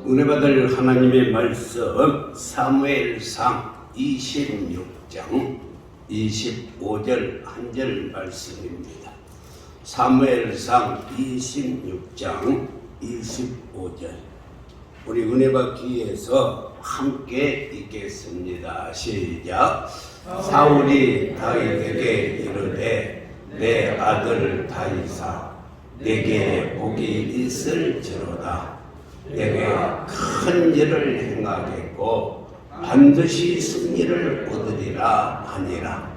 은혜 받을 하나님의 말씀 사무엘상 26장 25절 한 절 말씀입니다. 사무엘상 26장 25절 우리 은혜 받기 위해서 함께 읽겠습니다. 시작. 사울이 다윗에게 이르되 내 아들 다윗아 내게 복이 있을지로다. 내게 큰 일을 행하겠고 반드시 승리를 얻으리라 하니라.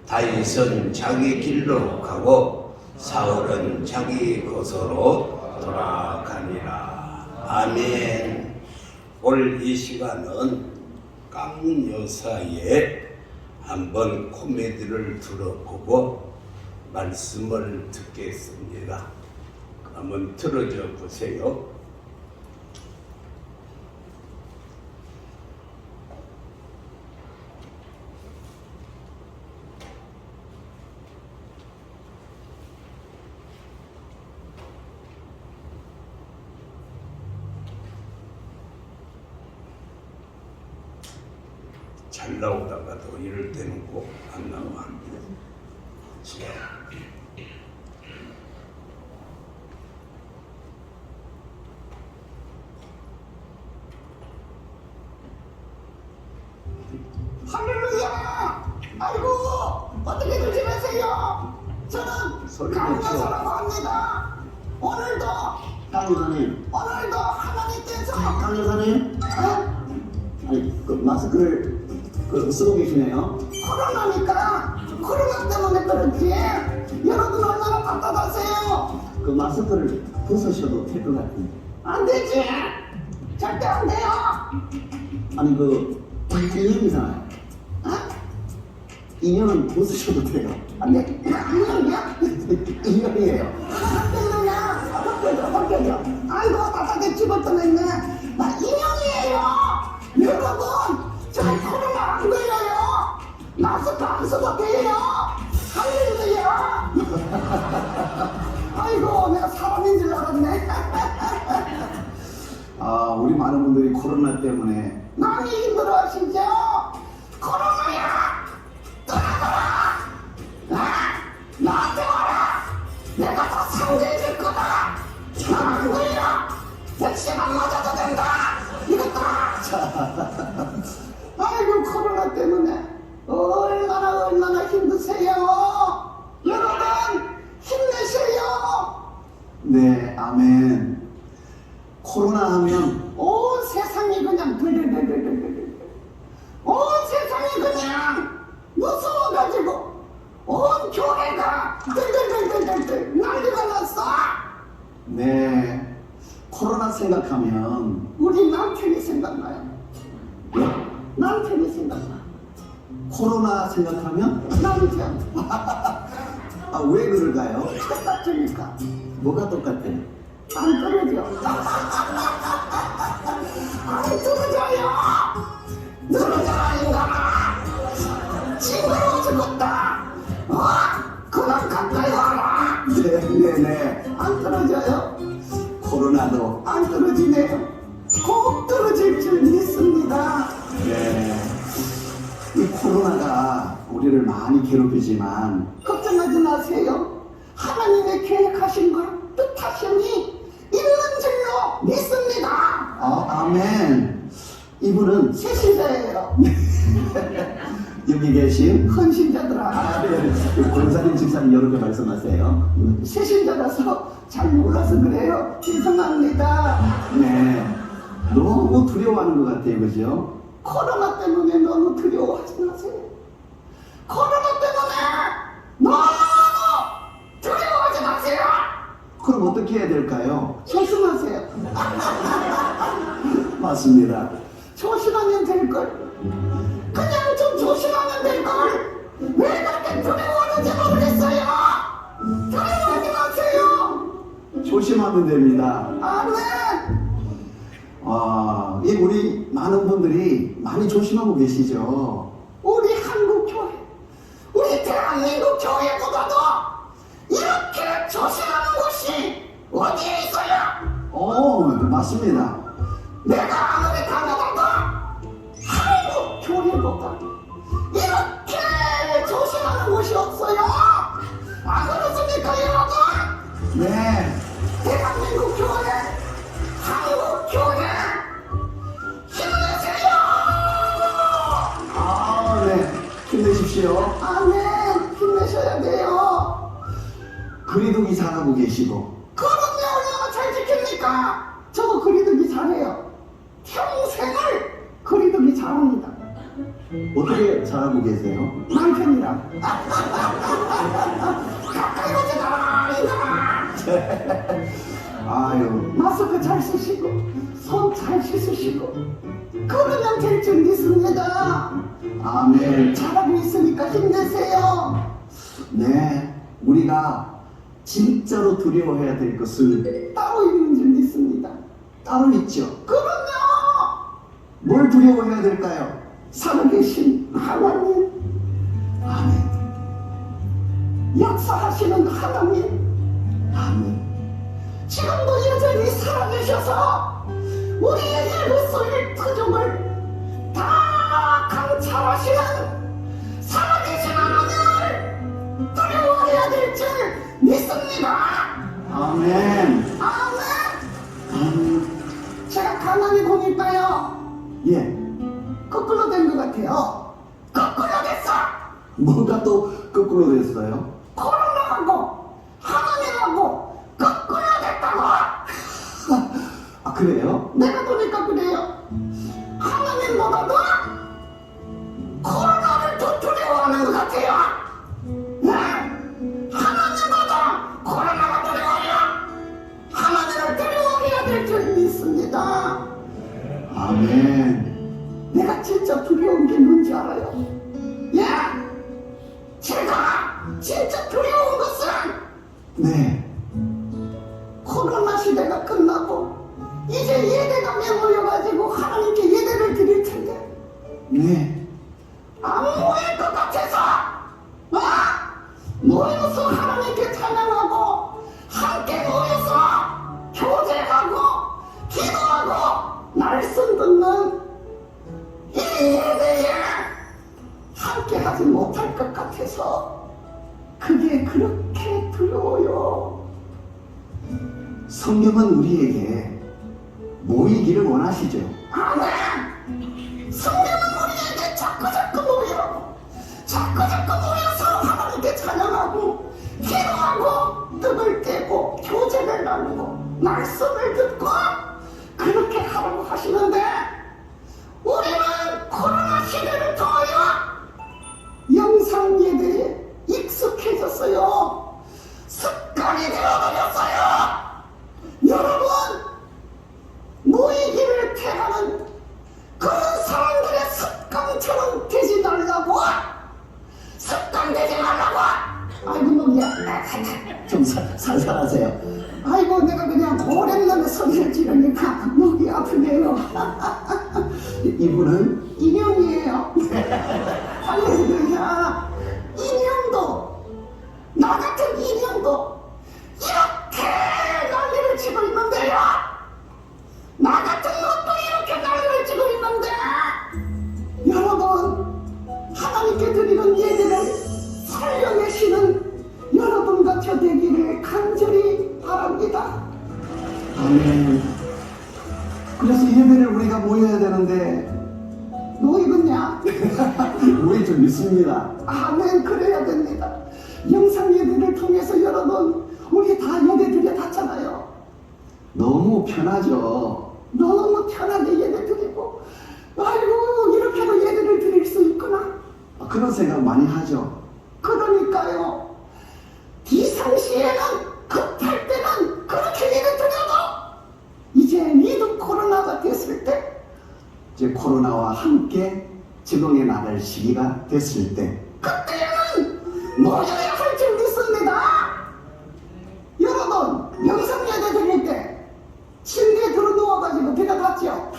다윗은 자기 길로 가고 사울은 자기 곳으로 돌아가니라. 아멘. 오늘 이 시간은 깡 여사의 한번 코미디를 들어보고 말씀을 듣겠습니다. 한번 들어줘 보세요. 잘 나오다가도 이럴 때는 꼭 안 나와. 할렐루야! 아이고, 어떻게들 지내세요? 저는 강여사라고 합니다. 오늘도 강여사님, 하나님께서 강여사님, 아니 그 마스크를 쓰고 계시네요. 코로나 때문에 그런지 여러분 얼마나 답답하세요? 그 마스크를 벗으셔도 될 것 같은데. 안 되지, 절대 안 돼요. 아니 그 인형이잖아요. 인형은 벗으셔도 돼요. 안 돼, 인형이야? 인형이에요. 바뀌어져. 아이고, 답답해 죽었더랬네. 나 인형이에요. 여러분, 저 코로나 안 걸려요. 마스크 안 써도 돼요. 할렐루야. 아이고, 내가 사람인 줄 알았네. 우리 많은 분들이 코로나 때문에 많이 힘들어하시죠? 코로나야, 떠나가라. 나한테 와라. 내가 다 상대해줄 거다. 나안 걸려. 백신 안 맞아도 된다. 이것들아. 아이고, 코로나 때문에 얼마나 힘드세요. 여러분, 힘내세요. 네, 아멘. 코로나 하면 온 세상이 그냥 들들들들들들. 온 세상이 그냥 무서워가지고 온 교회가 들들들들들 난리가 났어. 네, 코로나 생각하면 우리 남편이 생각나요. 남편이 생각나. 코로나 생각하면 남편. 왜 그럴까요? 똑같으니까 뭐가 똑같아요? 안 떨어져. 안 떨어져요. 떨어져라 인간아. 징그러워 죽었다. 그만 가까이 와라. 네네네. 안 떨어져요. 코로나도 안 떨어지네요. 꼭 떨어질 줄 믿습니다. 네. 이 코로나가 우리를 많이 괴롭히지만 걱정하지 마세요. 하나님의 계획하신과 뜻하심이 있는 줄로 믿습니다. 아멘. 이분은 세신자예요. 여기 계신 헌신자들아. 네. 권사님 집사님 이렇게 말씀하세요. 세신자라서 잘 몰라서 그래요. 죄송합니다. 네. 너무 두려워하는 것 같아요, 그죠? 코로나 때문에 너무 두려워하지 마세요. 코로나 때문에 너무 두려워하지 마세요. 그럼 어떻게 해야 될까요? 조심하세요. 맞습니다. 조심하면 될걸. 그냥 좀 조심하면 될걸. 왜 그렇게 두려워하는지 모르겠어요. 두려워하지 마세요. 조심하면 됩니다. 아멘. 이 우리 많은 분들이 많이 조심하고 계시죠. 우리 한국교회, 우리 대한민국 교회보다도 이렇게 조심하는 곳이 어디에 있어요? 맞습니다. 내가 아무리 강하다고 한국 교회보다 이렇게 조심하는 곳이 없어요. 안 그렇습니까 여러분? 네. 대한민국 교회, 한국 교회 힘내세요. 아, 네. 힘내십시오. 아멘. 힘내셔야 돼요. 그리두기 잘하고 계시고. 그럼요. 얼마나 잘 지킵니까? 저도 그리두기 잘해요. 평생을 그리두기 잘합니다. 어떻게 잘하고 계세요? 남편이랑 가까이 오지 마라 이놈아. 아유. 마스크 잘 쓰시고 손 잘 씻으시고 그러면 될 줄 믿습니다. 아멘. 잘하고 있으니까 힘내세요. 네. 우리가 진짜로 두려워해야 될 것은 따로 있는 줄 믿습니다. 따로 있죠. 그럼요. 뭘 두려워해야 될까요? 살아계신 하나님, 아멘. 역사하시는 하나님, 아멘. 지금도 여전히 살아계셔서 우리의 일거수일 터종을 다 강찰하시는 살아계신 하나님을 두려워해야 될 줄 믿습니다. 아멘. 아멘. 아멘. 제가 가만히 보니까요, 예. 거꾸로 된 것 같아요. 거꾸로 됐어. 뭐가 또 거꾸로 됐어요? 코로나하고 하나님하고 거꾸로 됐다고. 아, 그래요? 내가 보니까 그래요. 하나님보다도 코로나를 더 두려워하는 것 같아요. 네? 하나님보다 코로나가 두려워요. 하나님을 두려워해야 될 줄 믿습니다. 아멘. 내가 진짜 두려운 게 뭔지 알아요? 예? 제가 진짜 두려운 것은 네. 코로나 시대가 끝나고 이제 예배가 모여가지고 하나님께 예배를 드릴 텐데 네. 안 모일 것 같아서 모여서 하나님께 찬양하고 함께 모여서 교제하고 기도하고 말씀 듣는 이 예배에 함께 하지 못할 것 같아서 그게 그렇게 두려워요. 성경은 우리에게 모이기를 원하시죠. 아멘. 성경은 우리에게 자꾸 모이라고 자꾸 모여서 하나님께 찬양하고 기도하고 떡을 떼고 교제를 나누고 말씀을 듣고 그렇게 하라고 하시는데 우리는 코로나 시대를 통하여 영상 예배에 익숙해졌어요. 습관이 되어버렸어요. 여러분, 모이기를 택하는 그런 사람들의 습관처럼 되지 말라고. 습관 되지 말라고. 아이고 놈이야. 좀 살살하세요. 아이고 내가 그냥 오랜만에 소리를 지르니까 목이 아프네요. 이분은 인형이에요. 할렐루야. 인형도 나 같은 인형도 이렇게 난리를 치고 있는데요. 나 같은 것도 이렇게 난리를 치고 있는데 여러분 하나님께 드리는 예배를 살려내시는 여러분과 저 되기를 간절히 바랍니다. 아멘. 그래서 예배를 우리가 모여야 되는데 모이겠냐? 모일 줄 믿습니다. 아멘. 그래야 됩니다. 영상 예배를 통해서 여러분 우리 다 예배 드려봤잖아요. 너무 편하죠. 너무 편하게 예배 드리고 아이고 이렇게도 예배를 드릴 수 있구나. 그런 생각 많이 하죠. 그러니까요. 비상시에는 급할 때는 그렇게 예배 드려도 이제 위드 코로나가 됐을 때 이제 코로나와 함께 적응해 나갈 시기가 됐을 때 그때는 모여야 할 줄 믿습니다. 여러분 영상 예배 드릴 때 침대에 들어 누워가지고 들여봤죠?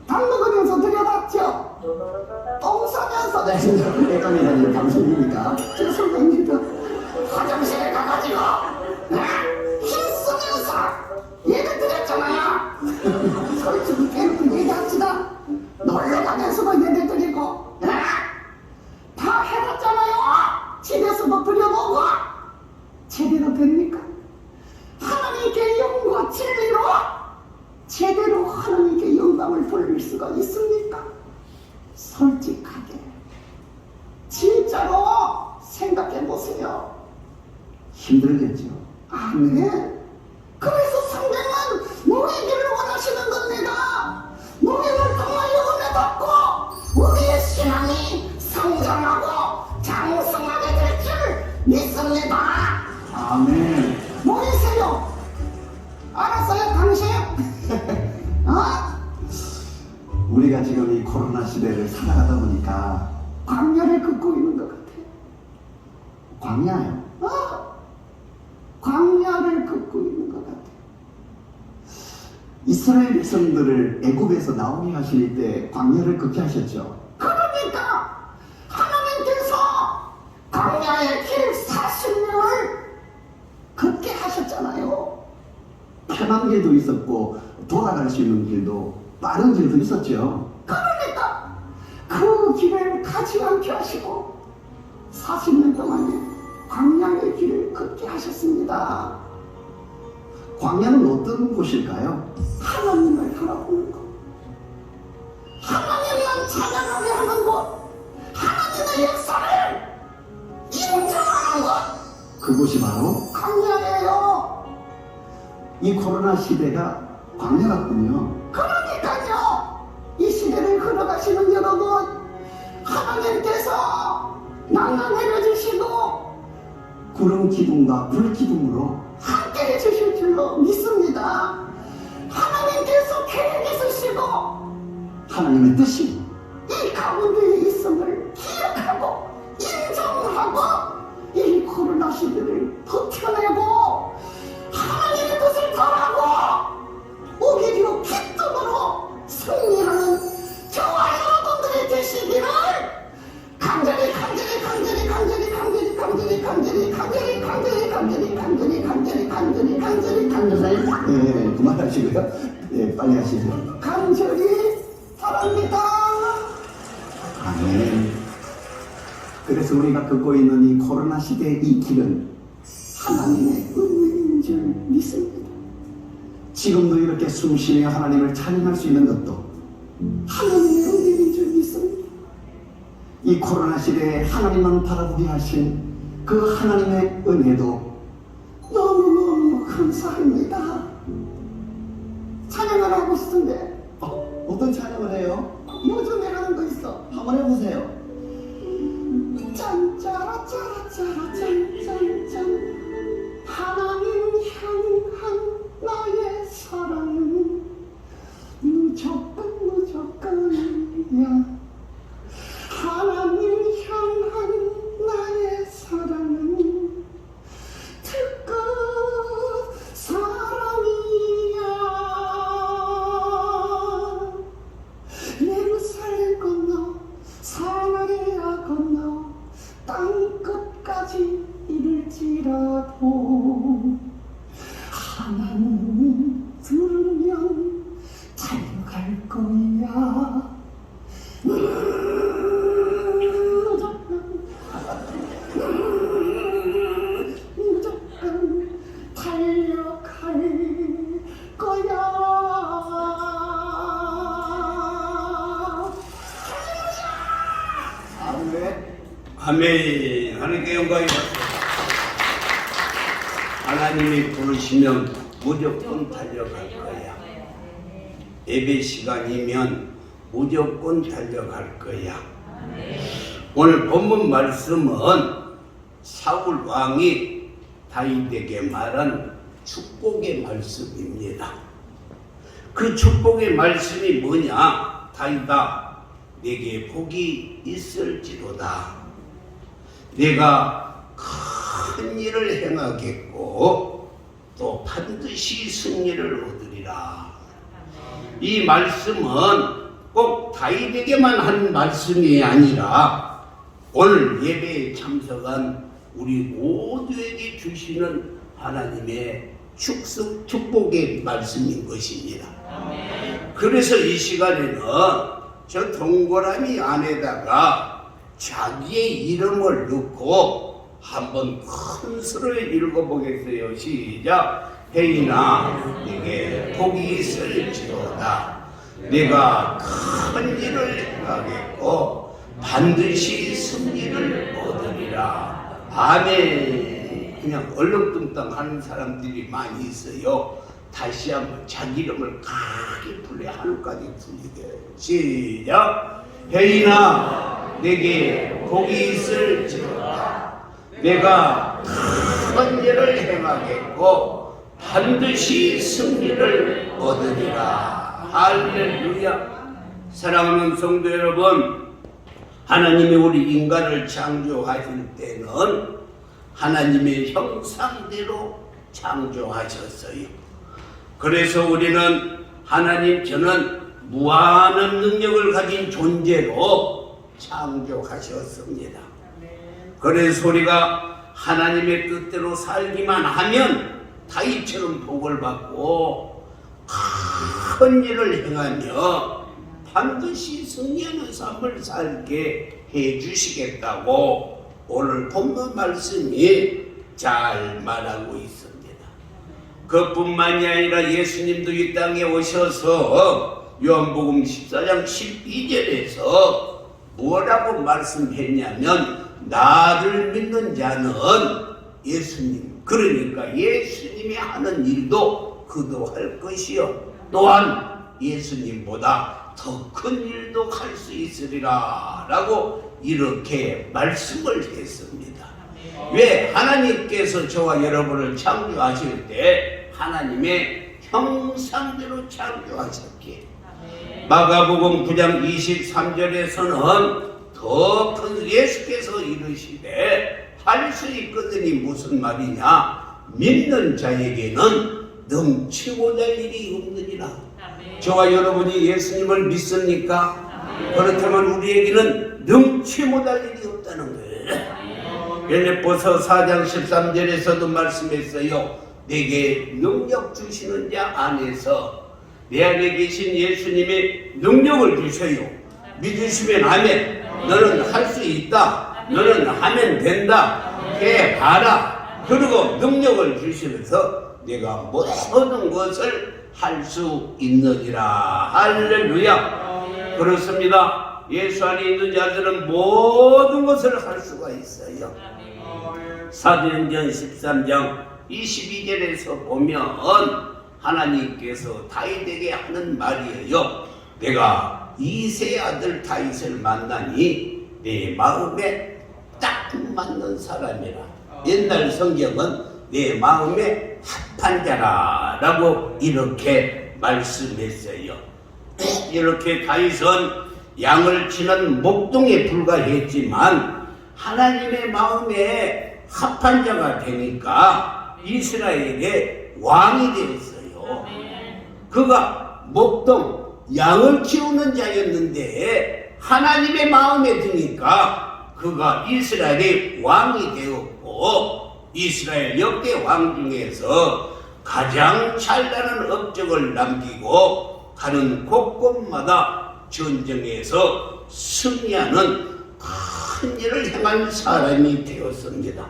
밥 먹으면서 들여봤죠? 똥 싸면서 애감이라는 방송이니까 죄송합니다. 화장실에 가가지고 힘쓰면서 예배 드렸잖아요. 제대로 됩니까? 하나님께 영과 진리로 제대로 하나님께 영광을 돌릴 수가 있습니까? 솔직하게 진짜로 생각해 보세요. 힘들겠죠. 아멘. 그래서 성경은 너희들을 원하시는 겁니다. 너희를 통하여 은혜 받고 우리의 신앙이 성장하고 장성하게 될 줄 믿습니다. 아멘. 모이세요. 알았어요, 당신? 우리가 지금 이 코로나 시대를 살아가다 보니까 광야를 긋고 있는 것 같아. 광야요. 광야를 긋고 있는 것 같아. 이스라엘 백성들을 애굽에서 나오게 하실 때 광야를 걷게 하셨죠. 그러니까 하나님께서 광야의 길 40년을 걷게 하셨잖아요. 편한 길도 있었고 돌아갈 수 있는 길도 빠른 길도 있었죠. 그러니까 그 길을 가지 않게 하시고 40년 동안에 광야의 길을 걷게 하셨습니다. 광야는 어떤 곳일까요? 하나님을 바라보는 것, 하나님만 찬양하게 하는 것, 하나님의 역사를 인정하는 것, 그곳이 바로 광야예요. 이 코로나 시대가 광야 같군요. 그러니까요, 이 시대를 걸어가시는 여러분, 하나님께서 낭만 내려주시고 구름 기둥과 불 기둥으로 함께 해주실 줄로 믿습니다. 하나님께서 계획 있으시고 하나님의 뜻이 이 가운데에 있음을 기억하고 인정하고 이 코로나 시대를 버텨내고 하나님의 뜻을 따라하고 오히려 기쁨으로 승리하는 저와 여러분들이 되시기를 간절히 네, 그만하시고요. 네, 빨리 하시죠. 간절히 바랍니다. 아멘. 그래서 우리가 걷고 있는 이 코로나 시대의 이 길은 하나님의 은혜인 줄 믿습니다. 지금도 이렇게 숨쉬며 하나님을 찬양할 수 있는 것도 하나님의 은혜인 줄 믿습니다. 이 코로나 시대에 하나님만 바라보게 하신 그 하나님의 은혜도 너무너무 감사합니다. 찬양을 하고 싶은데 어떤 찬양을 해요? 요즘에 하는 거 있어. 한번 해보세요. 짠짜라짜라짜라 짠짠짠 하나님 향한 나의 사랑은 무조건이야. 하나님 향한 나의 사랑은 특급 사랑이야. 예루살렘 건너 사마리아 건너 땅끝까지 이를지라도 하나님 들으면 달려갈 거야. 무조건 달려갈 거야. 아멘. 아멘. 하나님께 영광이 받습니다. 하나님이 부르시면 무조건 달려갈 거야. 예배 시간이면 무조건 달려갈 거야. 오늘 본문 말씀은 사울 왕이 다윗에게 말한 축복의 말씀입니다. 그 축복의 말씀이 뭐냐? 다윗아, 내게 복이 있을지로다. 내가 큰 일을 행하겠고 또 반드시 승리를 얻으리라. 이 말씀은 꼭 다윗에게만 한 말씀이 아니라 오늘 예배에 참석한 우리 모두에게 주시는 하나님의 축복의 말씀인 것입니다. 그래서 이 시간에는 저 동그라미 안에다가 자기의 이름을 넣고 한번 큰 수를 읽어보겠어요. 시작. 회인아 네게 복이 있을지어다. 내가 큰 일을 행하겠고 반드시 승리를 얻으리라. 아멘. 그냥 얼렁뚱땅 하는 사람들이 많이 있어요. 다시 한번 자기 이름을 크게 불러 하루까지 불리게. 시작. 회인아 내게 복이 있을지어다. 내가 큰 일을 행하겠고 반드시 승리를 얻으리라. 할렐루야. 사랑하는 성도 여러분, 하나님이 우리 인간을 창조하실 때는 하나님의 형상대로 창조하셨어요. 그래서 우리는 하나님, 저는 무한한 능력을 가진 존재로 창조하셨습니다. 그래서 우리가 하나님의 뜻대로 살기만 하면 다윗처럼 복을 받고 큰 일을 행하며 반드시 승리하는 삶을 살게 해주시겠다고 오늘 본문 말씀이 잘 말하고 있습니다. 그뿐만이 아니라 예수님도 이 땅에 오셔서 요한복음 14장 12절에서 뭐라고 말씀했냐면 나를 믿는 자는 예수님, 그러니까 예수님이 하는 일도 그도 할 것이요 또한 예수님보다 더 큰 일도 할 수 있으리라 라고 이렇게 말씀을 했습니다. 왜? 하나님께서 저와 여러분을 창조하실 때 하나님의 형상대로 창조하셨기에 마가복음 9장 23절에서는 더 큰 예수께서 이르시되 할 수 있거든이 무슨 말이냐? 믿는 자에게는 넘치고 날 일이 없느니라. 저와 여러분이 예수님을 믿습니까? 그렇다면 우리에게는 넘치 못할 일이 없다는 거예요. 빌립보서 4장 13절에서도 말씀했어요. 내게 능력 주시는 자 안에서 내 안에 계신 예수님의 능력을 주셔요. 믿으시면 아멘. 너는 할 수 있다. 너는 하면 된다. 해봐라. 그리고 능력을 주시면서 내가 모든 것을 할 수 있느니라. 할렐루야. 그렇습니다. 예수 안에 있는 자들은 모든 것을 할 수가 있어요. 사도행전 13장 22절에서 보면 하나님께서 다윗에게 하는 말이에요. 내가 이세 아들 다윗을 만나니 내 마음에 딱 맞는 사람이라. 옛날 성경은 내 마음에 합한 자라 라고 이렇게 말씀했어요. 이렇게 다윗은 양을 치는 목동에 불과했지만 하나님의 마음에 합한 자가 되니까 이스라엘의 왕이 되었어요. 그가 목동 양을 키우는 자였는데 하나님의 마음에 드니까 그가 이스라엘의 왕이 되었고 이스라엘 역대 왕 중에서 가장 찬란한 업적을 남기고 가는 곳곳마다 전쟁에서 승리하는 큰 일을 행한 사람이 되었습니다.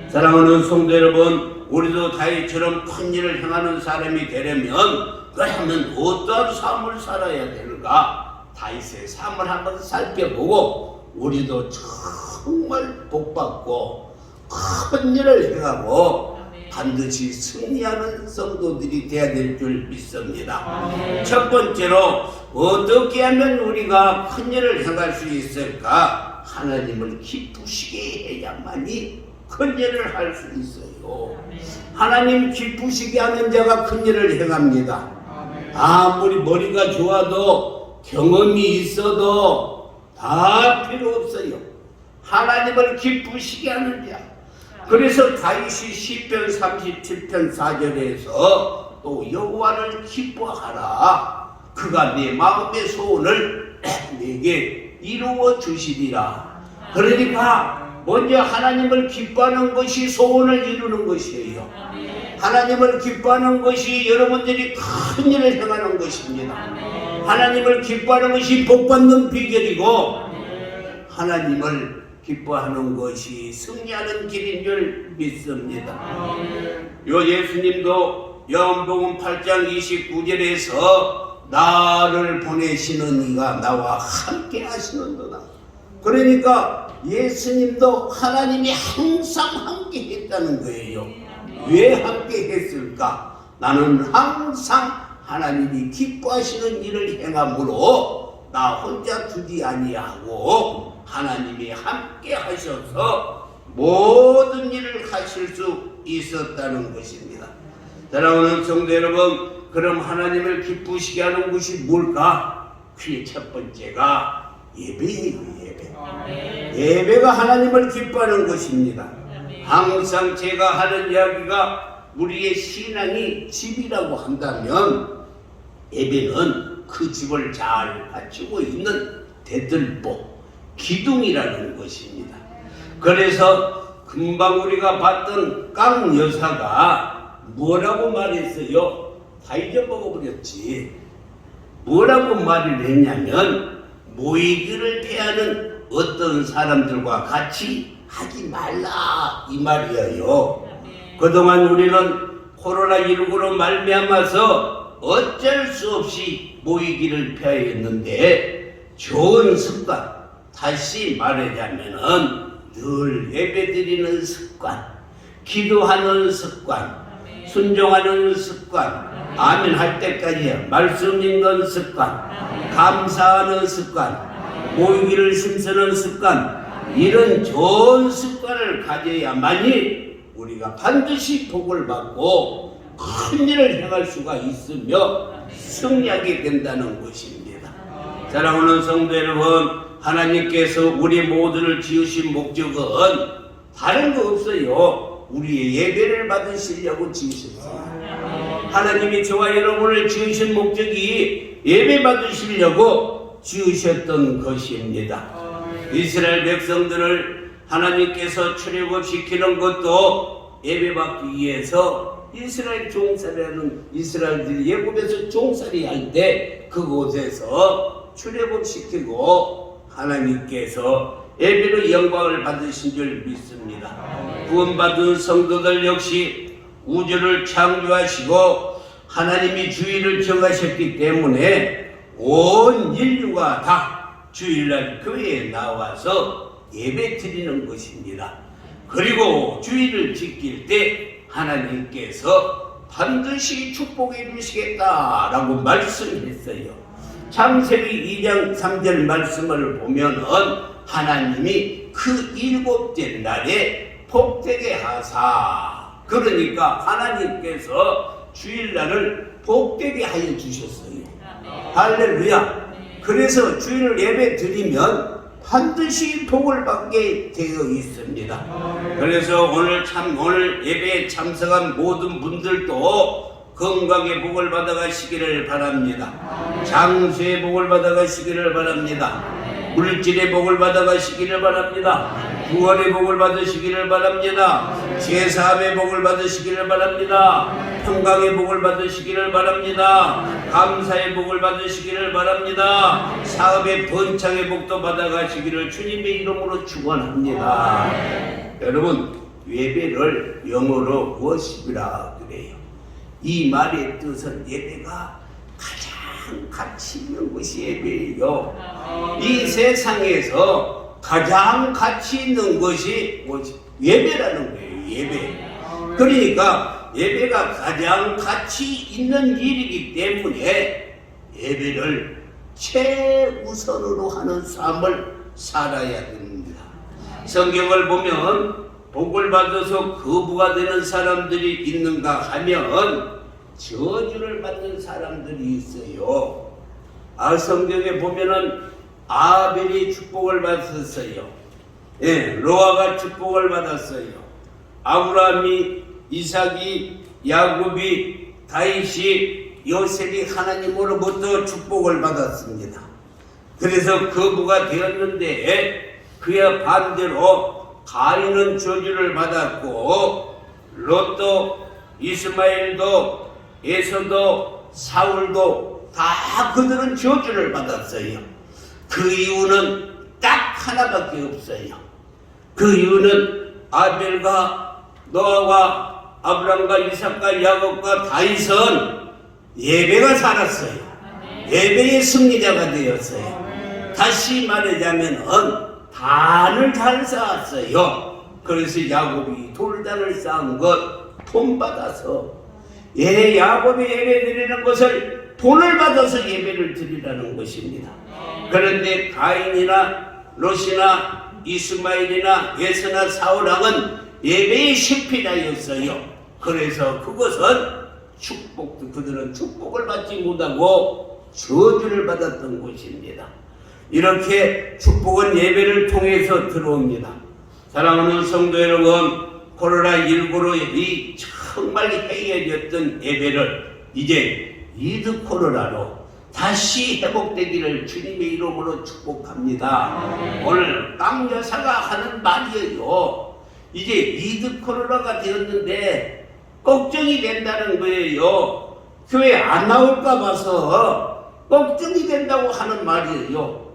사랑하는 성도 여러분, 우리도 다윗처럼 큰 일을 행하는 사람이 되려면 그러면 어떠한 삶을 살아야 되는가? 다윗의 삶을 한번 살펴보고 우리도 정말 복받고 큰 일을 행하고 반드시 승리하는 성도들이 되어야 될 줄 믿습니다. 첫 번째로 어떻게 하면 우리가 큰 일을 행할 수 있을까? 하나님을 기쁘시게 해야만이 큰 일을 할 수 있어요. 하나님 기쁘시게 하는 자가 큰 일을 행합니다. 아무리 머리가 좋아도 경험이 있어도 다 필요 없어요. 하나님을 기쁘시게 하는 자. 그래서 다윗이 시편 37편 4절에서 또 여호와를 기뻐하라. 그가 내 마음의 소원을 내게 이루어 주시리라. 그러니까 먼저 하나님을 기뻐하는 것이 소원을 이루는 것이에요. 하나님을 기뻐하는 것이 여러분들이 큰 일을 행하는 것입니다. 하나님을 기뻐하는 것이 복받는 비결이고 하나님을 기뻐하는 것이 승리하는 길인 줄 믿습니다. 요 예수님도 요한복음 8장 29절에서 나를 보내시는 이가 나와 함께 하시는도다. 그러니까 예수님도 하나님이 항상 함께 했다는 거예요. 왜 함께 했을까? 나는 항상 하나님이 기뻐하시는 일을 행함으로 나 혼자 두지 아니하고 하나님이 함께 하셔서 모든 일을 하실 수 있었다는 것입니다. 사랑하는 성도 여러분, 그럼 하나님을 기쁘시게 하는 것이 뭘까? 그의 첫 번째가 예배예요. 예배가 하나님을 기뻐하는 것입니다. 항상 제가 하는 이야기가 우리의 신앙이 집이라고 한다면 예배는 그 집을 잘 갖추고 있는 대들보, 기둥이라는 것입니다. 그래서 금방 우리가 봤던 깡 여사가 뭐라고 말했어요? 다 잊어먹어버렸지. 뭐라고 말을 했냐면 모이기를 패하는 어떤 사람들과 같이 하지 말라 이 말이에요. 그동안 우리는 코로나19로 말미암아서 어쩔 수 없이 모이기를 피하였는데 좋은 습관, 다시 말하자면은 늘 예배드리는 습관, 기도하는 습관, 순종하는 습관, 아멘 할 때까지 말씀 읽는 습관, 감사하는 습관, 모이기를 힘쓰는 습관, 이런 좋은 습관을 가져야만이 우리가 반드시 복을 받고 큰 일을 행할 수가 있으며 승리하게 된다는 것입니다. 사랑하는 성도 여러분, 하나님께서 우리 모두를 지으신 목적은 다른 거 없어요. 우리의 예배를 받으시려고 지으셨어요. 하나님이 저와 여러분을 지으신 목적이 예배 받으시려고 지으셨던 것입니다. 이스라엘 백성들을 하나님께서 출애굽시키는 것도 예배받기 위해서 이스라엘 종살이라는 이스라엘들이 애굽에서 종살이 할 때 그곳에서 출애굽시키고 하나님께서 예배로 영광을 받으신 줄 믿습니다. 구원받은 성도들 역시 우주를 창조하시고 하나님이 주일을 정하셨기 때문에 온 인류가 다 주일날 교회에 나와서 예배 드리는 것입니다. 그리고 주일을 지킬 때 하나님께서 반드시 축복해 주시겠다라고 말씀했어요. 창세기 2장 3절 말씀을 보면은 하나님이 그 7째 날에 복되게 하사, 그러니까 하나님께서 주일날을 복되게 하여 주셨어요. 할렐루야. 그래서 주일 예배 드리면 반드시 복을 받게 되어 있습니다. 그래서 오늘 예배에 참석한 모든 분들도 건강의 복을 받아가시기를 바랍니다. 장수의 복을 받아가시기를 바랍니다. 물질의 복을 받아가시기를 바랍니다. 구원의 복을 받으시기를 바랍니다. 제사함의 복을 받으시기를 바랍니다. 평강의 복을 받으시기를 바랍니다. 감사의 복을 받으시기를 바랍니다. 사업의 번창의 복도 받아가시기를 주님의 이름으로 축원합니다. 여러분, 예배를 영어로 워십이라 그래요. 이 말의 뜻은 예배가 가장 가치 있는 것이 예배예요. 이 세상에서 가장 가치 있는 것이 예배라는 거예요. 예배. 그러니까 예배가 가장 가치 있는 일이기 때문에 예배를 최우선으로 하는 삶을 살아야 됩니다. 성경을 보면 복을 받아서 거부가 되는 사람들이 있는가 하면 저주를 받는 사람들이 있어요. 성경에 보면은 아벨이 축복을 받았어요. 노아가 축복을 받았어요. 아브라함이, 이삭이, 야곱이, 다윗이, 요셉이 하나님으로부터 축복을 받았습니다. 그래서 거부가 되었는데 그에 반대로 가인은 저주를 받았고 롯도, 이스마엘도, 에서도, 사울도 다 그들은 저주를 받았어요. 그 이유는 딱 하나밖에 없어요. 그 이유는 아벨과 노아와 아브람과 이삭과 야곱과 다윗은 예배가 살았어요. 예배의 승리자가 되었어요. 다시 말하자면 단을 잘 쌓았어요. 그래서 야곱이 돌단을 쌓은 것 돈 받아서 야곱이 예배 드리는 것을 돈을 받아서 예배를 드리라는 것입니다. 그런데 가인이나 롯이나 이스마엘이나 예스나 사울왕은 예배의 실패자였어요. 그래서 그것은 그들은 축복을 받지 못하고 저주를 받았던 것입니다. 이렇게 축복은 예배를 통해서 들어옵니다. 사랑하는 성도 여러분, 코로나19로 이 정말 해이해졌던 예배를 이제 위드 코로나로 다시 회복되기를 주님의 이름으로 축복합니다. 오늘 깡 여사가 하는 말이에요. 이제 위드 코로나가 되었는데 걱정이 된다는 거예요. 교회 안 나올까 봐서 걱정이 된다고 하는 말이에요.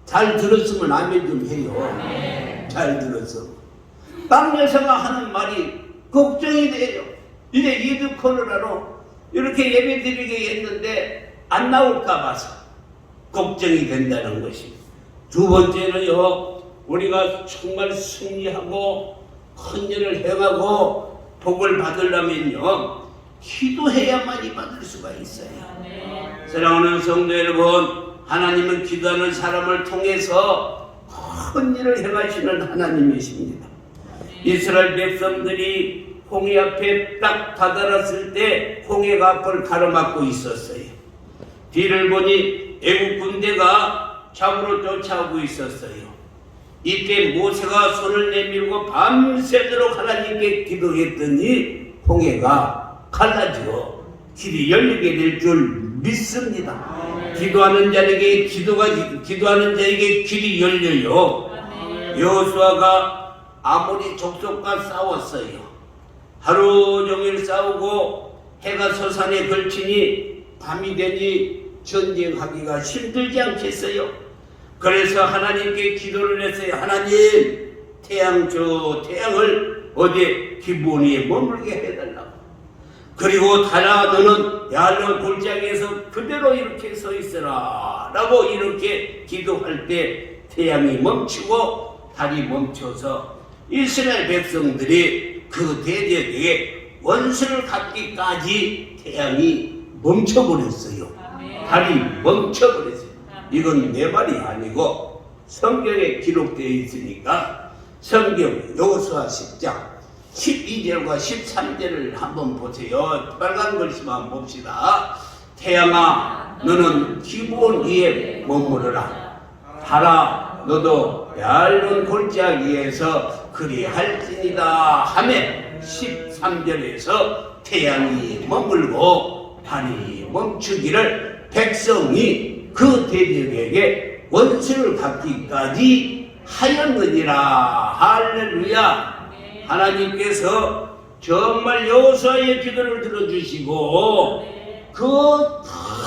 잘 들었으면 아멘 좀 해요. 잘 들었어. 깡 여사가 하는 말이 걱정이 돼요. 이제 위드 코로나로 이렇게 예배 드리게 했는데 안 나올까 봐서 걱정이 된다는 것입니다. 두 번째는요, 우리가 정말 승리하고 큰 일을 행하고 복을 받으려면요, 기도해야만이 받을 수가 있어요. 사랑하는 성도 여러분, 하나님은 기도하는 사람을 통해서 큰 일을 행하시는 하나님이십니다. 이스라엘 백성들이 홍해 앞에 딱 다다랐을 때 홍해가 앞을 가로막고 있었어요. 뒤를 보니 애국 군대가 잡으러 쫓아오고 있었어요. 이때 모세가 손을 내밀고 밤새도록 하나님께 기도했더니 홍해가 갈라져 길이 열리게 될 줄 믿습니다. 기도하는 자에게 기도하는 자에게 길이 열려요. 여호수아가 아모리 족속과 싸웠어요. 하루 종일 싸우고 해가 서산에 걸치니 밤이 되니 전쟁하기가 힘들지 않겠어요? 그래서 하나님께 기도를 했어요. 하나님, 태양을 어디 기브온에 머물게 해달라고. 그리고 달아 너는 야알론 골짜기에서 그대로 이렇게 서 있어라 라고 이렇게 기도할 때 태양이 멈추고 달이 멈춰서 이스라엘 백성들이 그 대적에게 원수를 갚기까지 태양이 멈춰버렸어요. 달이 멈춰버렸어요. 이건 내 말이 아니고 성경에 기록되어 있으니까 성경 여호수아 10장 12절과 13절을 한번 보세요. 빨간 글씨만 봅시다. 태양아, 너는 기브온 위에 머무르라. 달아, 너도 야알론 골짜기에서 그리할지니라 하매 13절에서 태양이 머물고 달이 멈추기를 백성이 그 대적에게 원수를 갚기까지 하였느니라. 할렐루야. 하나님께서 정말 여호수아의 기도를 들어주시고 그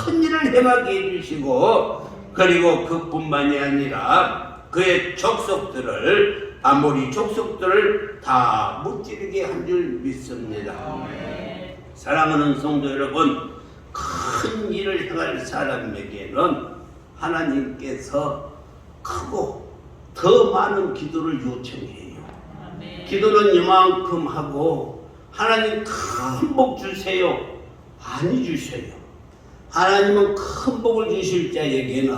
큰 일을 행하게 해주시고, 그리고 그뿐만이 아니라 그의 족속들을, 아모리 족속들을 다 무찌르게 한 줄 믿습니다. 사랑하는 성도 여러분, 큰 일을 행할 사람에게는 하나님께서 크고 더 많은 기도를 요청해요. 기도는 이만큼 하고 하나님 큰 복 주세요, 많이 주셔요. 하나님은 큰 복을 주실 자에게는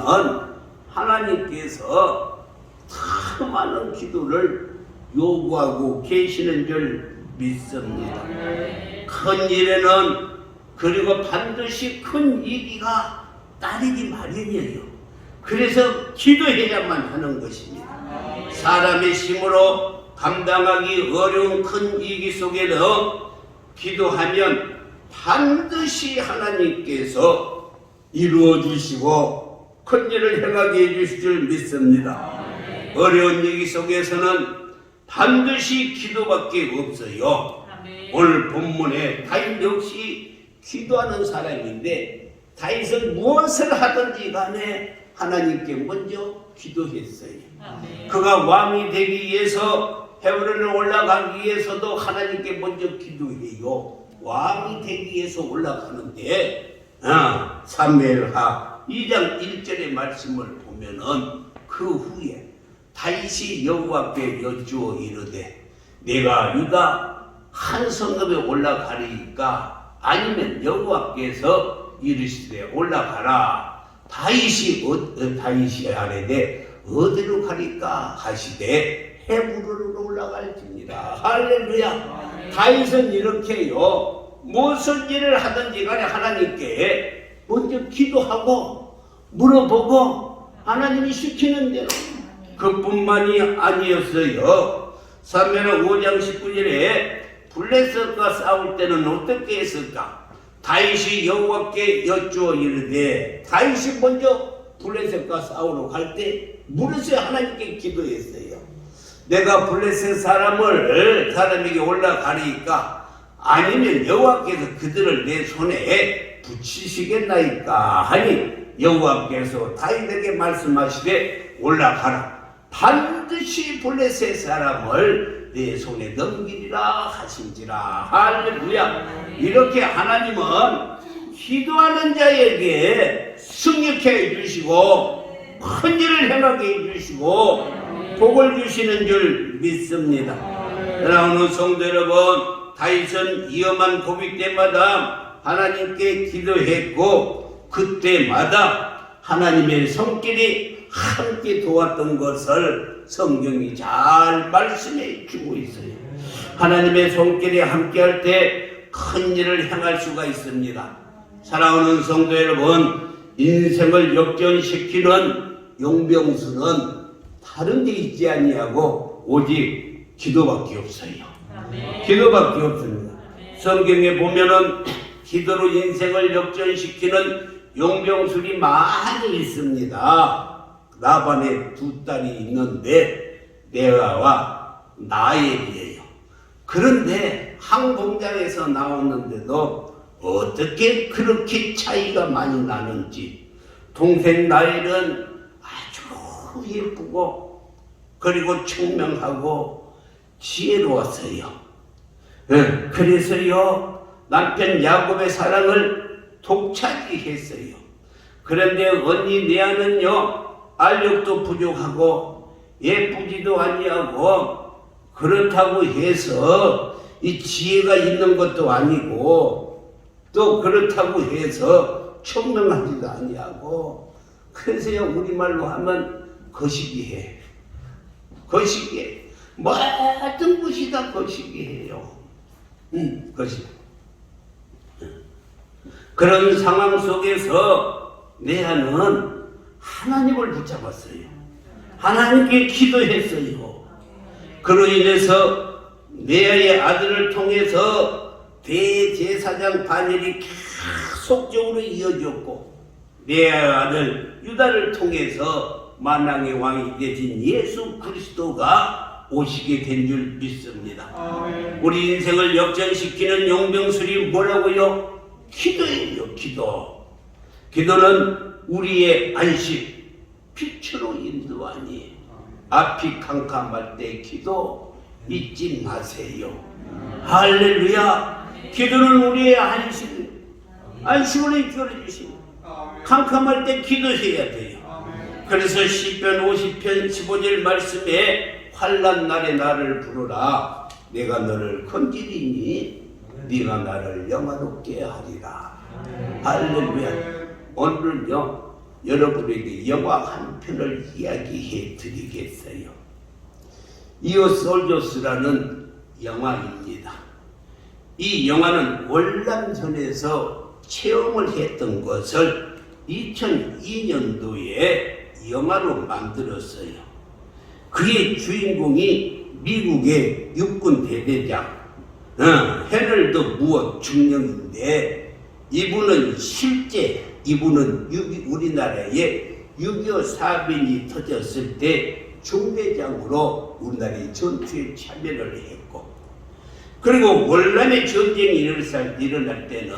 하나님께서 더 많은 기도를 요구하고 계시는 줄 믿습니다. 큰 일에는 그리고 반드시 큰 이기가 따르기 마련이에요. 그래서 기도해야만 하는 것입니다. 사람의 힘으로 감당하기 어려운 큰 이기 속에서 기도하면 반드시 하나님께서 이루어 주시고 큰 일을 행하게 해주실 줄 믿습니다. 어려운 얘기 속에서는 반드시 기도밖에 없어요. 오늘 본문에 다윗 역시 기도하는 사람인데, 다윗은 무엇을 하든지 간에 하나님께 먼저 기도했어요. 그가 왕이 되기 위해서 헤브론에 올라가기 위해서도 하나님께 먼저 기도해요. 왕이 되기 위해서 올라가는데 사무엘하 2장 1절의 말씀을 보면은 그 후에 다윗이 여호와께 여쭈어 이르되 내가 유다 한 성읍에 올라가리까 아니면 여호와께서 이르시되 올라가라. 다윗이 아뢰되 어디로 가리까 하시되 헤브론으로 올라갈지니라. 할렐루야. 다윗은 이렇게요, 무슨 일을 하든지 간에 하나님께 먼저 기도하고 물어보고 하나님이 시키는 대로. 그뿐만이 아니었어요. 사무엘하 5장 19절에 블레셋과 싸울 때는 어떻게 했을까? 다윗이 여호와께 여쭈어 이르되, 다윗이 먼저 블레셋과 싸우러 갈 때 무릇에 하나님께 기도했어요. 내가 블레셋 사람에게 올라가리까 아니면 여호와께서 그들을 내 손에 붙이시겠나이까 하니 여호와께서 다윗에게 말씀하시되 올라가라. 반드시 블레셋 사람을 내 손에 넘기리라 하신지라. 할렐루야. 이렇게 하나님은 기도하는 자에게 승리케 해주시고 큰 일을 행하게 해주시고 복을 주시는 줄 믿습니다. 사랑하는 성도 여러분, 다윗은 위험한 고비 때마다 하나님께 기도했고 그때마다 하나님의 손길이 함께 도왔던 것을 성경이 잘 말씀해 주고 있어요. 하나님의 손길이 함께할 때 큰 일을 행할 수가 있습니다. 사랑하는 성도 여러분, 인생을 역전시키는 용병수는 다른 데 있지 아니하고 오직 기도밖에 없어요. 기도밖에 없습니다. 성경에 보면은 기도로 인생을 역전시키는 용병술이 많이 있습니다. 나반의 두 딸이 있는데 레아와 나엘이에요. 그런데 한 공장에서 나오는데도 어떻게 그렇게 차이가 많이 나는지. 동생 나엘은 아주 예쁘고 그리고 청명하고 지혜로웠어요. 그래서요 남편 야곱의 사랑을 독차지했어요. 그런데 언니 레아는요 알력도 부족하고 예쁘지도 아니하고 그렇다고 해서 이 지혜가 있는 것도 아니고 또 그렇다고 해서 청명하지도 아니하고 그래서요 우리말로 하면 거시기해. 거시기해. 모든 것이 다 거시기해요. 거시기. 그런 상황 속에서 레아는 하나님을 붙잡았어요. 하나님께 기도했어요. 그로 인해서 레아의 아들을 통해서 대제사장 반열이 계속적으로 이어졌고 레아의 아들 유다를 통해서 만왕의 왕이 되신 예수 그리스도가 오시게 된 줄 믿습니다. 우리 인생을 역전시키는 용병술이 뭐라고요? 기도예요. 기도. 기도는 우리의 안식, 빛으로 인도하니 앞이 캄캄할 때 기도 잊지 마세요. 할렐루야. 기도는 우리의 안식을 이끌어 주시고 캄캄할 때 기도해야 돼요. 그래서 시편 50편 15절 말씀에 환난 날에 나를 부르라. 내가 너를 건지리니 네가 나를 영화롭게 하리라. 할렐루야. 오늘은요 여러분에게 영화 한 편을 이야기해 드리겠어요. 이어 솔저스라는 영화입니다. 이 영화는 월남전에서 체험을 했던 것을 2002년도에 영화로 만들었어요. 그의 주인공이 미국의 육군 대대장 헤럴드 무어 중령인데 이분은 우리나라에 6.25 사변이 터졌을 때 중대장으로 우리나라의 전투에 참여를 했고 그리고 월남의 전쟁이 일어날 때는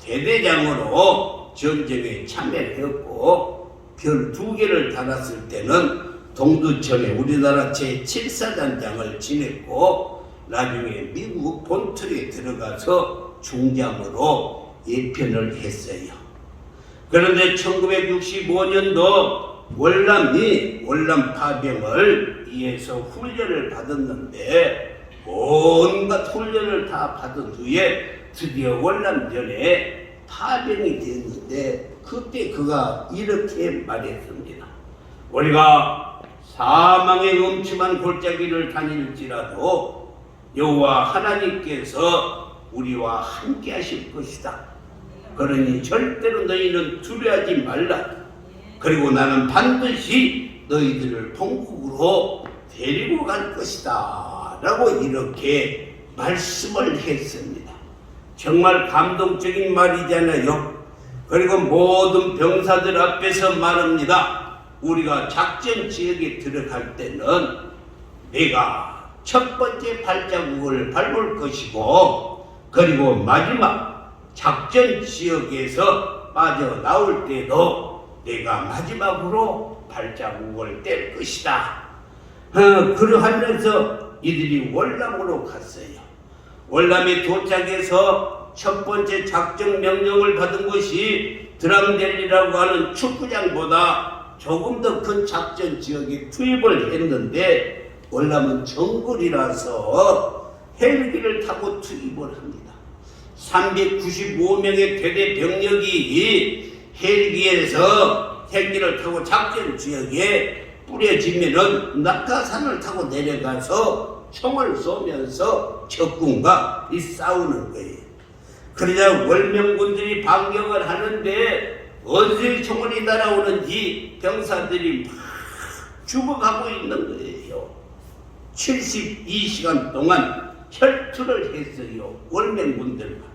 대대장으로 전쟁에 참여를 했고 별 2개를 달았을 때는 동두천에 우리나라 제7사단장을 지냈고 나중에 미국 본토에 들어가서 중장으로 예편을 했어요. 그런데 1965년도 월남 파병을 위해서 훈련을 받았는데 온갖 훈련을 다 받은 후에 드디어 월남전에 파병이 됐는데 그때 그가 이렇게 말했습니다. 우리가 사망의 음침한 골짜기를 다닐지라도 여호와 하나님께서 우리와 함께 하실 것이다. 그러니 절대로 너희는 두려워하지 말라. 그리고 나는 반드시 너희들을 본국으로 데리고 갈 것이다 라고 이렇게 말씀을 했습니다. 정말 감동적인 말이잖아요. 그리고 모든 병사들 앞에서 말합니다. 우리가 작전 지역에 들어갈 때는 내가 첫 번째 발자국을 밟을 것이고 그리고 마지막 작전 지역에서 빠져나올 때도 내가 마지막으로 발자국을 뗄 것이다. 그러하면서 이들이 월남으로 갔어요. 월남에 도착해서 첫 번째 작전 명령을 받은 것이 드랑델리라고 하는 축구장보다 조금 더 큰 작전 지역에 투입을 했는데 월남은 정글이라서 헬기를 타고 투입을 합니다. 395명의 대대 병력이 헬기에서 헬기를 타고 작전 지역에 뿌려지면은 낙하산을 타고 내려가서 총을 쏘면서 적군과 싸우는 거예요. 그러자 월명군들이 반격을 하는데 어디서 총알이 날아오는지 병사들이 막 죽어가고 있는 거예요. 72시간 동안 혈투를 했어요. 월명군들과.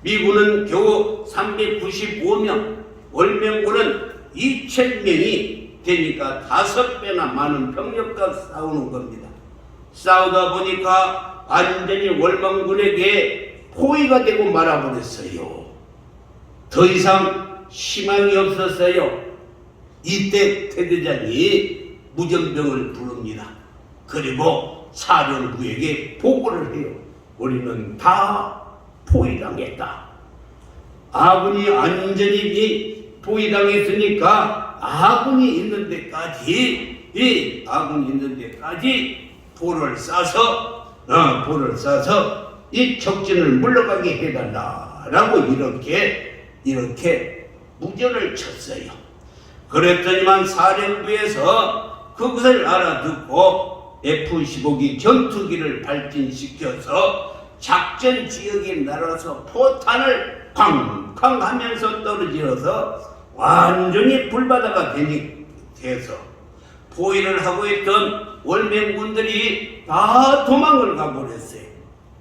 미군은 겨우 395명, 월명군은 2000명이 되니까 5배나 많은 병력과 싸우는 겁니다. 싸우다 보니까 완전히 월명군에게 포위가 되고 말아버렸어요. 더 이상 희망이 없었어요. 이때 태대장이 무전병을 부릅니다. 그리고 사령부에게 보고를 해요. 우리는 다 포위당했다. 아군이 완전히 포위당했으니까 아군이 있는 데까지 볼을 싸서 이 적진을 물러가게 해달라라고 이렇게 무전을 쳤어요. 그랬더니만 사령부에서 그것을 알아듣고 F-15기 전투기를 발진시켜서 작전 지역에 날아서 포탄을 쾅쾅 하면서 떨어지어서 완전히 불바다가 돼서 포위를 하고 있던 월명군들이 다 도망을 가버렸어요.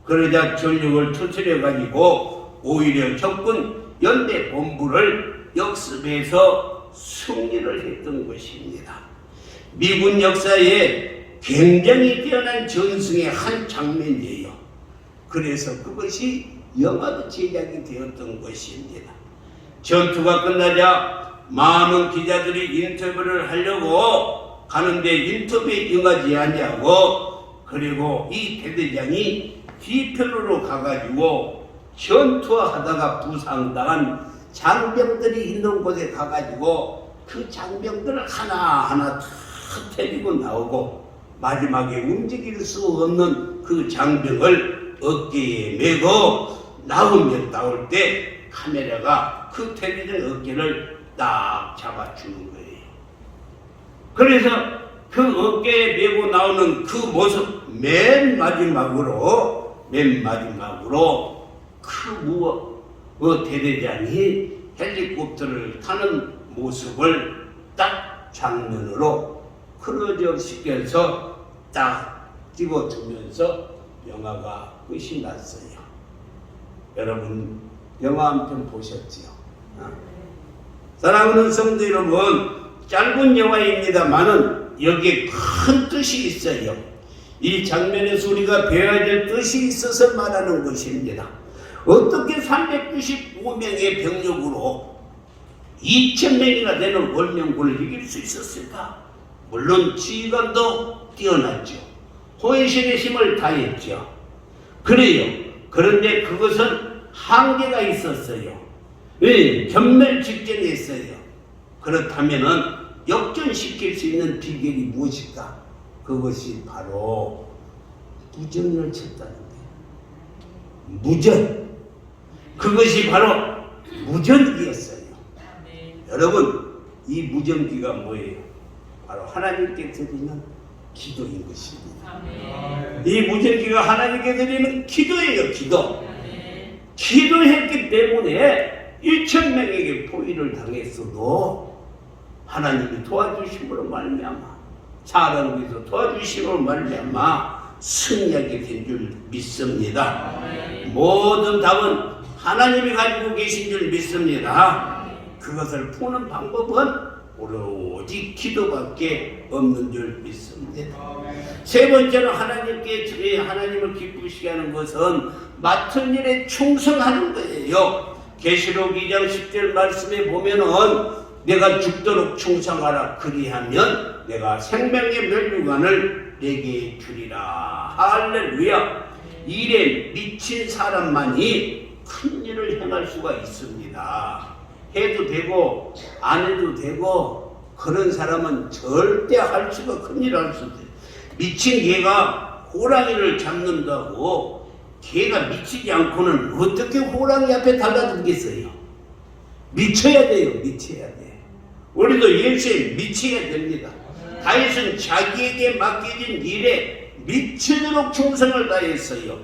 그러자 전력을 투철해 가지고 오히려 적군 연대 본부를 역습해서 승리를 했던 것입니다. 미군 역사에 굉장히 뛰어난 전승의 한 장면이에요. 그래서 그것이 영화도 제작이 되었던 것입니다. 전투가 끝나자 많은 기자들이 인터뷰를 하려고 가는데 인터뷰에 응하지 않냐고, 그리고 이 대대장이 뒤편으로 가가지고 전투하다가 부상당한 장병들이 있는 곳에 가가지고 그 장병들을 하나하나 다 데리고 나오고 마지막에 움직일 수 없는 그 장병을 어깨에 메고 나올 때 카메라가 그 대대장 어깨를 딱 잡아주는 거예요. 그래서 그 어깨에 메고 나오는 그 모습 맨 마지막으로 그 대대장이 헬리콥터를 타는 모습을 딱 장면으로 클로즈업 시켜서 딱 찍어주면서 영화가 끝이 났어요. 여러분 영화 한 편 보셨지요? 사랑하는 성도 여러분, 짧은 영화입니다만은 여기에 큰 뜻이 있어요. 이 장면에서 우리가 배워야 될 뜻이 있어서 말하는 것입니다. 어떻게 395명의 병력으로 2000명이나 되는 월명군을 이길 수 있었을까? 물론 지휘관도 뛰어났죠. 혼신의 힘을 다했죠. 그래요. 그런데 그것은 한계가 있었어요. 왜? 전멸 직전에 있어요. 그렇다면은 역전시킬 수 있는 비결이 무엇일까? 그것이 바로 무전을 쳤다는 거예요. 무전. 그것이 바로 무전기였어요. 여러분, 이 무전기가 뭐예요? 바로 하나님께 드리는 기도인 것입니다. 이 무전기가 하나님께 드리는 기도예요. 기도. 기도했기 때문에 1,000명에게 포위를 당했어도 하나님이 도와주심으로 말미암아, 사람에서 도와주심으로 말미암아 승리하게 된 줄 믿습니다. 모든 답은 하나님이 가지고 계신 줄 믿습니다. 그것을 푸는 방법은 오로지 기도밖에 없는 줄 믿습니다. 세 번째로 하나님을 기쁘시게 하는 것은 맡은 일에 충성하는 거예요. 계시록 2장 10절 말씀에 보면은 내가 죽도록 충성하라, 그리하면 내가 생명의 면류관을 내게 주리라. 할렐루야. 일에 미친 사람만이 큰 일을 행할 수가 있습니다. 해도 되고 안 해도 되고 그런 사람은 절대 할 수가 큰일 할 수도 돼요. 미친 개가 호랑이를 잡는다고 개가 미치지 않고는 어떻게 호랑이 앞에 달라들겠어요? 미쳐야 돼요. 미쳐야 돼. 우리도 열심히 미쳐야 됩니다. 다윗은 자기에게 맡겨진 일에 미치도록 충성을 다했어요.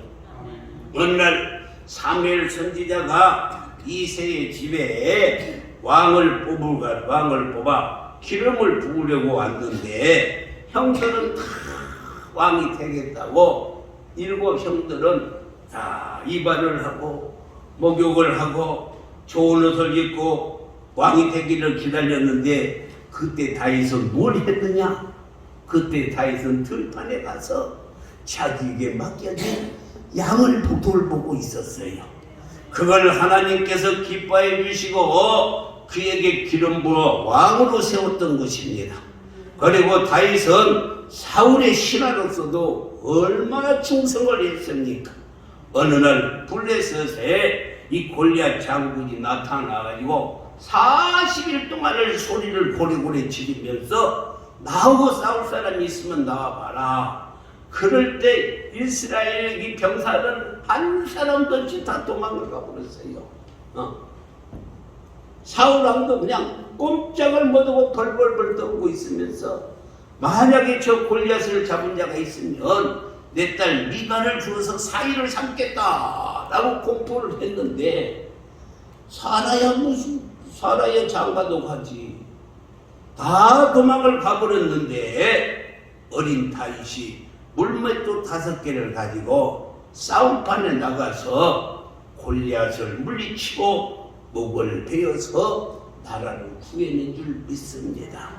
어느 날 사무엘 선지자가 이새의 집에 왕을 뽑아 기름을 부으려고 왔는데 형들은 다 왕이 되겠다고 7 형들은 다 이발을 하고 목욕을 하고 좋은 옷을 입고 왕이 되기를 기다렸는데 그때 다윗은 뭘 했느냐? 그때 다윗은 들판에 가서 자기에게 맡겨진 양을 돌보고 있었어요. 그걸 하나님께서 기뻐해 주시고 그에게 기름 부어 왕으로 세웠던 것입니다. 그리고 다윗은 사울의 신하로서도 얼마나 충성을 했습니까? 어느 날 블레셋에 이 골리앗 장군이 나타나가지고 40일 동안을 소리를 고래고래 지르면서 나하고 싸울 사람이 있으면 나와봐라. 그럴 때 이스라엘 이 병사는 한 사람도 없이 다 도망을 가버렸어요. 사울왕도 그냥 꼼짝을 못하고 벌벌벌 떨고 있으면서 만약에 저 골리앗을 잡은 자가 있으면 내 딸 미간을 주어서 사위를 삼겠다라고 공포를 했는데 살아야 장가도 가지. 다 도망을 가버렸는데 어린 다윗이 물맷돌 5개를 가지고 싸움판에 나가서 골리앗을 물리치고 목을 베어서 나라를 구해낸 줄 믿습니다.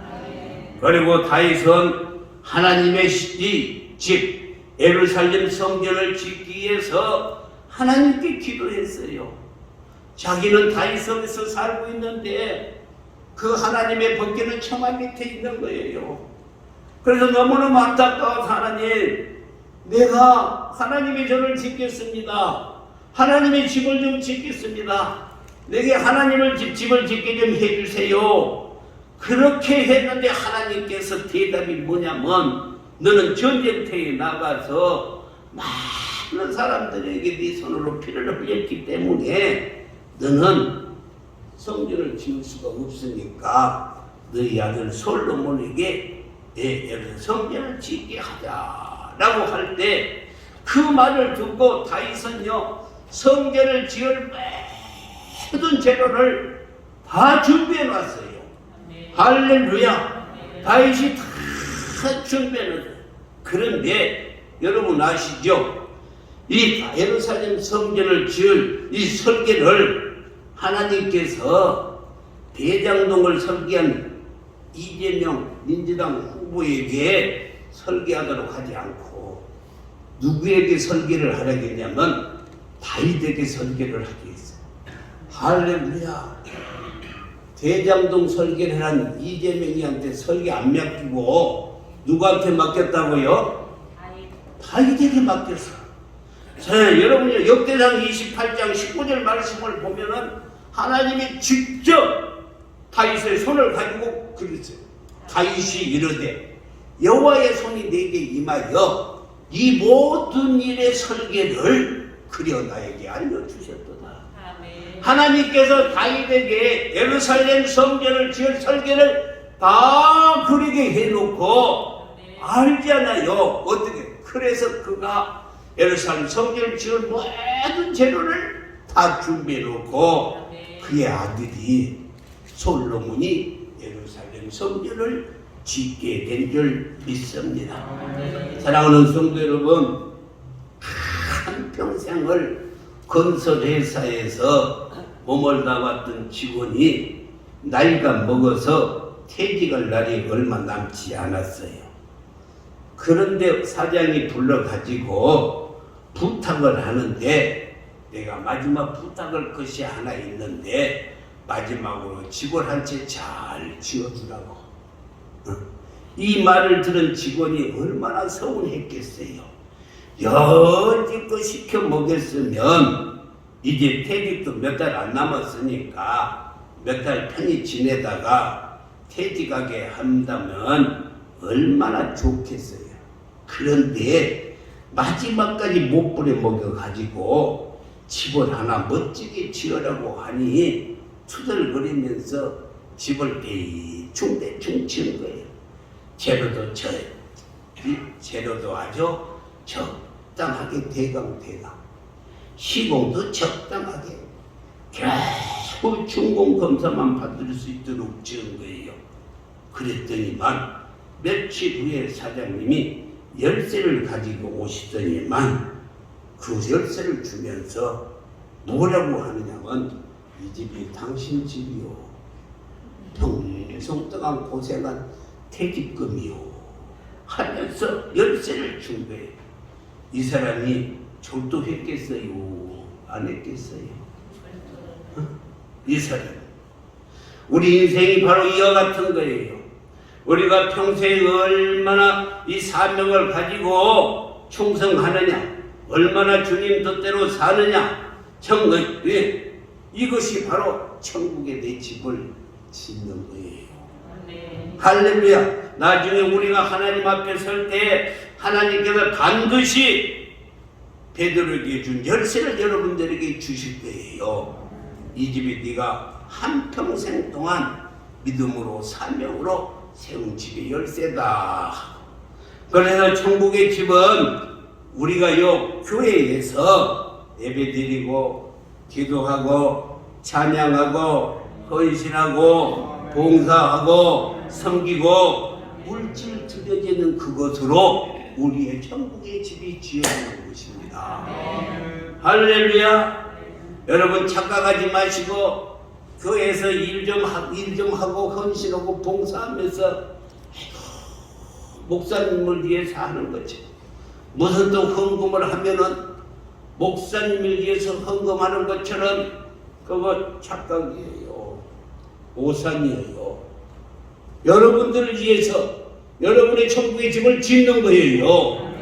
그리고 다윗은 하나님의 집 예루살렘 성전을 짓기 위해서 하나님께 기도했어요. 자기는 다윗성에서 살고 있는데 그 하나님의 법궤는 처마 밑에 있는 거예요. 그래서 너무너무 안타까워서 하나님, 내가 하나님의 전을 짓겠습니다. 하나님의 집을 좀 짓겠습니다. 내게 하나님을 집을 짓게 좀 해주세요. 그렇게 했는데 하나님께서 대답이 뭐냐면 너는 전쟁터에 나가서 많은 사람들에게 네 손으로 피를 흘렸기 때문에 너는 성전을 지을 수가 없으니까 너희 아들 솔로몬에게 성전을 짓게 하자라고 할 때 그 말을 듣고 다윗은요 성전을 지을 모든 재료를 다 준비해 놨어요. 할렐루야. 다윗이 다 준비해 놨어요. 그런데 여러분 아시죠? 이 예루살렘 성전을 지을 이 설계를 하나님께서 대장동을 설계한 이재명 민주당 후보에게 설계하도록 하지 않고 누구에게 설계를 하려겠냐면 다윗에게 설계를 하게 했어요. 할렐루야. 대장동 설계를 한 이재명이한테 설계 안 맡기고 누구한테 맡겼다고요? 다윗에게 맡겼어. 자, 여러분이 역대상 28장 19절 말씀을 보면은 하나님이 직접 다윗의 손을 가지고 그랬어요. 다윗이 이르되 여호와의 손이 내게 임하여 이 모든 일의 설계를 그려 나에게 알려주셨도다. 하나님께서 다윗에게 예루살렘 성전을 지을 설계를 다 그리게 해놓고 알잖아요. 어떻게? 그래서 그가 예루살렘 성전을 지을 모든 재료를 다 준비해놓고 그의 아들이 솔로몬이 예루살렘 성전을 짓게 된 줄 믿습니다. 사랑하는 성도 여러분, 한평생을 건설회사에서 머물다 왔던 직원이 나이가 먹어서 퇴직할 날이 얼마 남지 않았어요. 그런데 사장이 불러가지고 부탁을 하는데, 내가 마지막 부탁할 것이 하나 있는데 마지막으로 집을 한 채 잘 지어주라고. 이 말을 들은 직원이 얼마나 서운했겠어요. 여지껏 시켜 먹였으면 이제 퇴직도 몇 달 안 남았으니까 몇 달 편히 지내다가 퇴직하게 한다면 얼마나 좋겠어요. 그런데 마지막까지 못 부려 먹여가지고 집을 하나 멋지게 지으라고 하니 투덜거리면서 집을 대충 지은 거예요. 재료도 아주 적당하게 대강 시공도 적당하게 겨우 준공 검사만 받을 수 있도록 지은 거예요. 그랬더니만 며칠 후에 사장님이 열쇠를 가지고 오시더니만 그 열쇠를 주면서 뭐라고 하느냐면 이 집이 당신 집이요, 평생 동안 고생한 퇴직금이요 하면서 열쇠를 준 거예요. 이 사람이 졸도했겠어요? 안 했겠어요? 이 사람, 우리 인생이 바로 이와 같은 거예요. 우리가 평생 얼마나 이 사명을 가지고 충성하느냐, 얼마나 주님 뜻대로 사느냐, 이것이 바로 천국의 내 집을 짓는 거예요. 할렐루야. 나중에 우리가 하나님 앞에 설 때 하나님께서 반드시 베드로에게 준 열쇠를 여러분들에게 주실 거예요. 이 집이 네가 한평생 동안 믿음으로 사명으로 세운 집의 열쇠다. 그래서 천국의 집은 우리가 요 교회에서 예배드리고 기도하고 찬양하고 헌신하고 봉사하고 섬기고 물질 드려지는 그것으로 우리의 천국의 집이 지어지는 것입니다. 할렐루야. 여러분 착각하지 마시고 교회에서 일 좀 하고 헌신하고 봉사하면서 목사님을 위해서 하는 거죠. 무슨 또 헌금을 하면은 목사님을 위해서 헌금하는 것처럼 그거 착각이에요. 오산이에요. 여러분들을 위해서 여러분의 천국의 집을 짓는 거예요.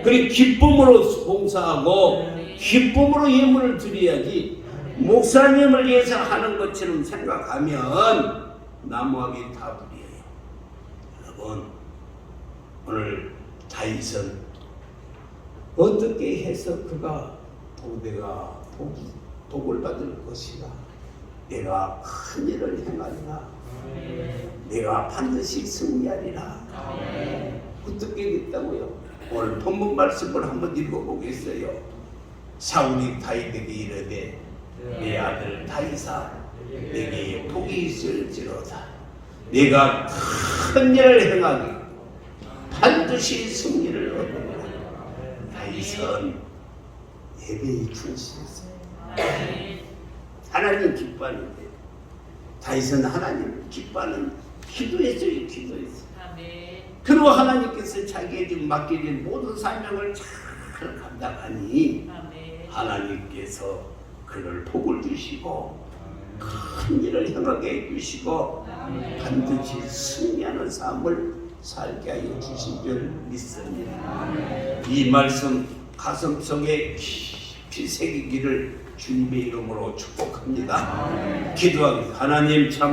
그리고 기쁨으로 봉사하고 기쁨으로 예물을 드려야지, 목사님을 위해서 하는 것처럼 생각하면 나무하기 다불이에요. 여러분, 오늘 다윗은 어떻게 해서 그가 내가 복을 받을 것이라, 내가 큰 일을 행하리라, 내가 반드시 승리하리라. 어떻게 됐다고요? 오늘 본문 말씀을 한번 읽어보겠어요. 사울이 다윗에게 이르되 내 아들 다윗아, 내게 복이 있을지로다. 내가 큰 일을 행하기 반드시 승리를 얻으리라. 다윗은 예배에 충실했어요. 하나님 기뻐하는데 다윗은 하나님 기뻐하는 기도했어요. 그리고 하나님께서 자기에게 지금 맡겨진 모든 사명을 잘 감당하니 하나님께서 그를 복을 주시고 큰 일을 행하게 해주시고 반드시 승리하는 삶을 살게 하여 주신 줄 믿습니다. 이 말씀 가슴속에 깊이 새기기를 주님의 이름으로 축복합니다. 기도하겠습니다. 하나님 참